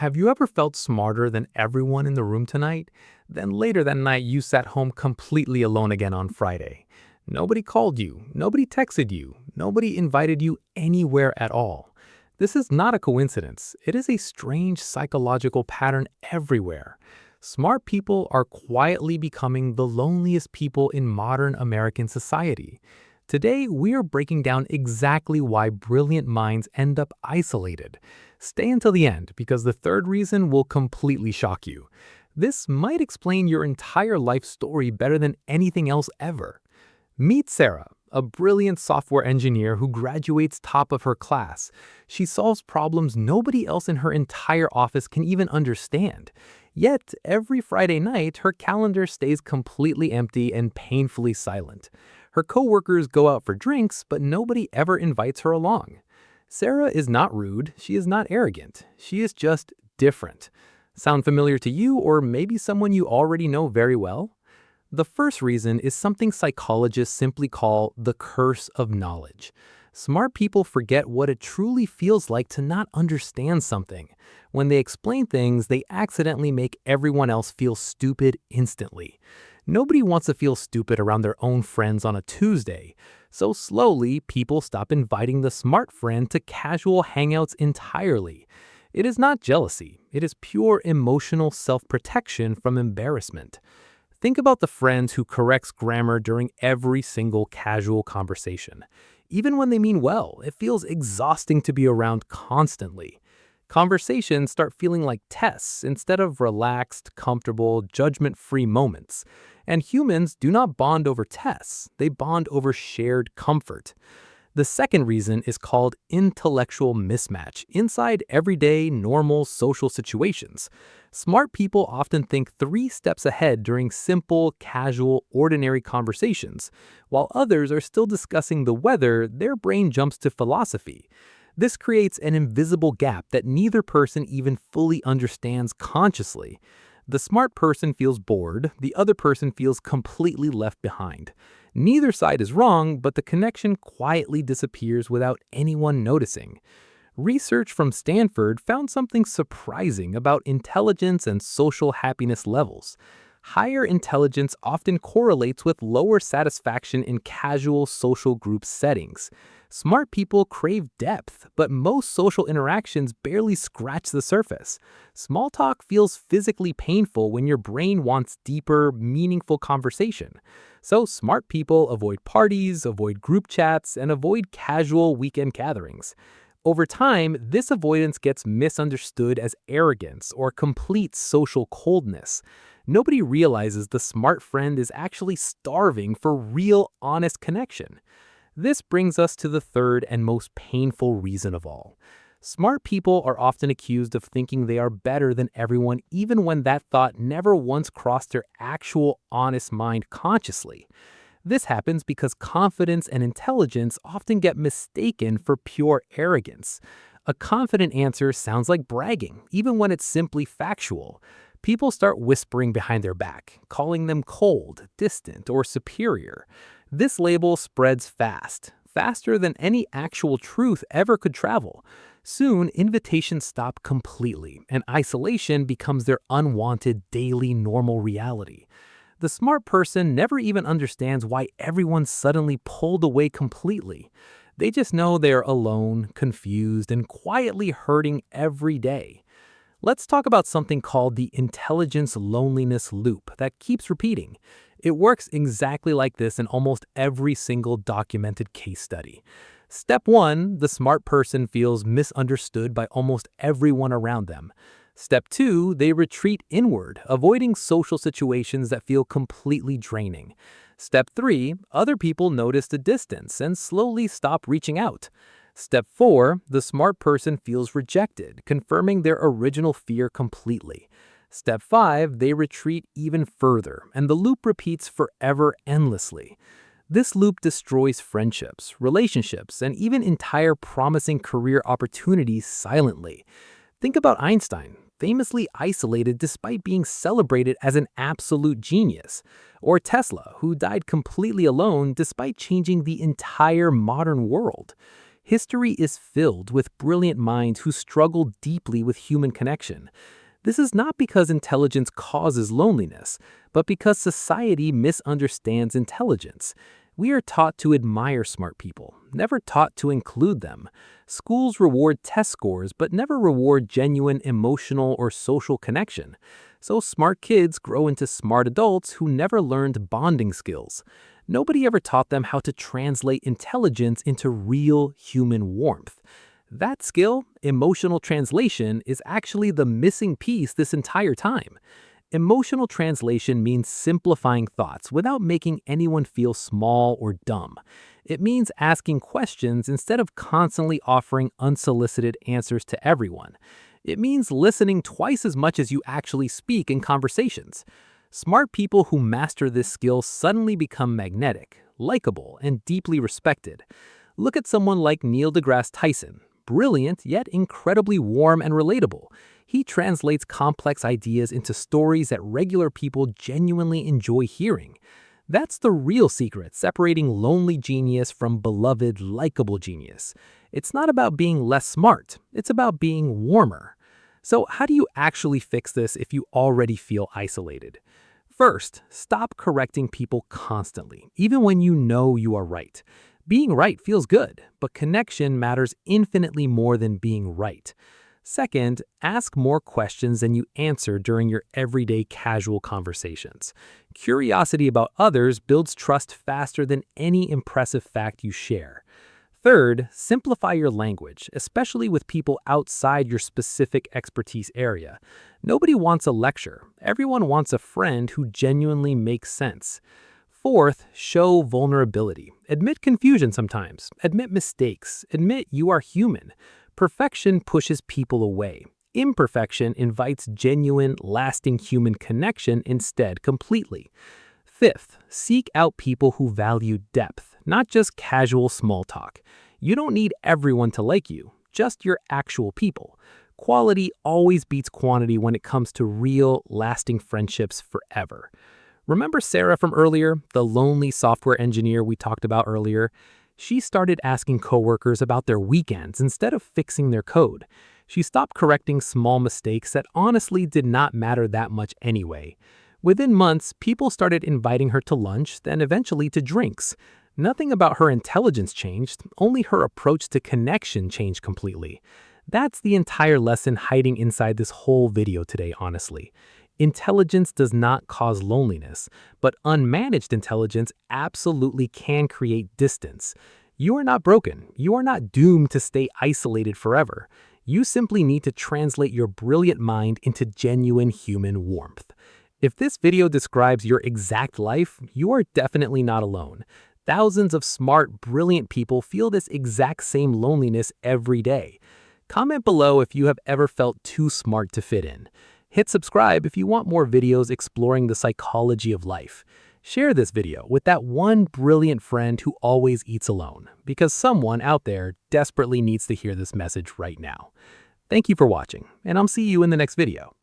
Have you ever felt smarter than everyone in the room tonight? Then later that night, you sat home completely alone again on Friday. Nobody called you, nobody texted you, nobody invited you anywhere at all. This is not a coincidence. It is a strange psychological pattern everywhere. Smart people are quietly becoming the loneliest people in modern American society. Today, we are breaking down exactly why brilliant minds end up isolated. Stay until the end because the third reason will completely shock you. This might explain your entire life story better than anything else ever. Meet Sarah, a brilliant software engineer who graduates top of her class. She solves problems nobody else in her entire office can even understand. Yet, every Friday night, her calendar stays completely empty and painfully silent. Her coworkers go out for drinks, but nobody ever invites her along. Sarah is not rude, she is not arrogant, she is just different. Sound familiar to you or maybe someone you already know very well? The first reason is something psychologists simply call the curse of knowledge. Smart people forget what it truly feels like to not understand something. When they explain things, they accidentally make everyone else feel stupid instantly. Nobody wants to feel stupid around their own friends on a Tuesday. So slowly, people stop inviting the smart friend to casual hangouts entirely. It is not jealousy, it is pure emotional self-protection from embarrassment. Think about the friend who corrects grammar during every single casual conversation. Even when they mean well, it feels exhausting to be around constantly. Conversations start feeling like tests instead of relaxed, comfortable, judgment-free moments. And humans do not bond over tests, they bond over shared comfort. The second reason is called intellectual mismatch inside everyday, normal social situations. Smart people often think 3 steps ahead during simple, casual, ordinary conversations. While others are still discussing the weather, their brain jumps to philosophy. This creates an invisible gap that neither person even fully understands consciously. The smart person feels bored, the other person feels completely left behind. Neither side is wrong, but the connection quietly disappears without anyone noticing. Research from Stanford found something surprising about intelligence and social happiness levels. Higher intelligence often correlates with lower satisfaction in casual social group settings. Smart people crave depth, but most social interactions barely scratch the surface. Small talk feels physically painful when your brain wants deeper, meaningful conversation. So smart people avoid parties, avoid group chats, and avoid casual weekend gatherings. Over time, this avoidance gets misunderstood as arrogance or complete social coldness. Nobody realizes the smart friend is actually starving for real, honest connection. This brings us to the third and most painful reason of all. Smart people are often accused of thinking they are better than everyone, even when that thought never once crossed their actual honest mind consciously. This happens because confidence and intelligence often get mistaken for pure arrogance. A confident answer sounds like bragging, even when it's simply factual. People start whispering behind their back, calling them cold, distant, or superior. This label spreads fast, faster than any actual truth ever could travel. Soon, invitations stop completely, and isolation becomes their unwanted daily normal reality. The smart person never even understands why everyone's suddenly pulled away completely. They just know they're alone, confused, and quietly hurting every day. Let's talk about something called the intelligence loneliness loop that keeps repeating. It works exactly like this in almost every single documented case study. Step 1, the smart person feels misunderstood by almost everyone around them. Step 2, they retreat inward, avoiding social situations that feel completely draining. Step 3, other people notice the distance and slowly stop reaching out. Step 4, the smart person feels rejected, confirming their original fear completely. Step 5, they retreat even further, and the loop repeats forever endlessly. This loop destroys friendships, relationships, and even entire promising career opportunities silently. Think about Einstein, famously isolated despite being celebrated as an absolute genius, or Tesla, who died completely alone despite changing the entire modern world. History is filled with brilliant minds who struggle deeply with human connection. This is not because intelligence causes loneliness, but because society misunderstands intelligence. We are taught to admire smart people, never taught to include them. Schools reward test scores, but never reward genuine emotional or social connection. So smart kids grow into smart adults who never learned bonding skills. Nobody ever taught them how to translate intelligence into real human warmth. That skill, emotional translation, is actually the missing piece this entire time. Emotional translation means simplifying thoughts without making anyone feel small or dumb. It means asking questions instead of constantly offering unsolicited answers to everyone. It means listening twice as much as you actually speak in conversations. Smart people who master this skill suddenly become magnetic, likable, and deeply respected. Look at someone like Neil deGrasse Tyson. Brilliant, yet incredibly warm and relatable. He translates complex ideas into stories that regular people genuinely enjoy hearing. That's the real secret separating lonely genius from beloved, likable genius. It's not about being less smart, it's about being warmer. So, how do you actually fix this if you already feel isolated? First, stop correcting people constantly, even when you know you are right. Being right feels good, but connection matters infinitely more than being right. Second, ask more questions than you answer during your everyday casual conversations. Curiosity about others builds trust faster than any impressive fact you share. Third, simplify your language, especially with people outside your specific expertise area. Nobody wants a lecture. Everyone wants a friend who genuinely makes sense. Fourth, show vulnerability. Admit confusion sometimes. Admit mistakes. Admit you are human. Perfection pushes people away. Imperfection invites genuine, lasting human connection instead completely. Fifth, seek out people who value depth, not just casual small talk. You don't need everyone to like you, just your actual people. Quality always beats quantity when it comes to real, lasting friendships forever. Remember Sarah from earlier, the lonely software engineer we talked about earlier? She started asking coworkers about their weekends instead of fixing their code. She stopped correcting small mistakes that honestly did not matter that much anyway. Within months, people started inviting her to lunch, then eventually to drinks. Nothing about her intelligence changed, only her approach to connection changed completely. That's the entire lesson hiding inside this whole video today, honestly. Intelligence does not cause loneliness, but unmanaged intelligence absolutely can create distance. You are not broken. You are not doomed to stay isolated forever. You simply need to translate your brilliant mind into genuine human warmth. If this video describes your exact life, you are definitely not alone. Thousands of smart, brilliant people feel this exact same loneliness every day. Comment below if you have ever felt too smart to fit in. Hit subscribe if you want more videos exploring the psychology of life. Share this video with that one brilliant friend who always eats alone, because someone out there desperately needs to hear this message right now. Thank you for watching, and I'll see you in the next video.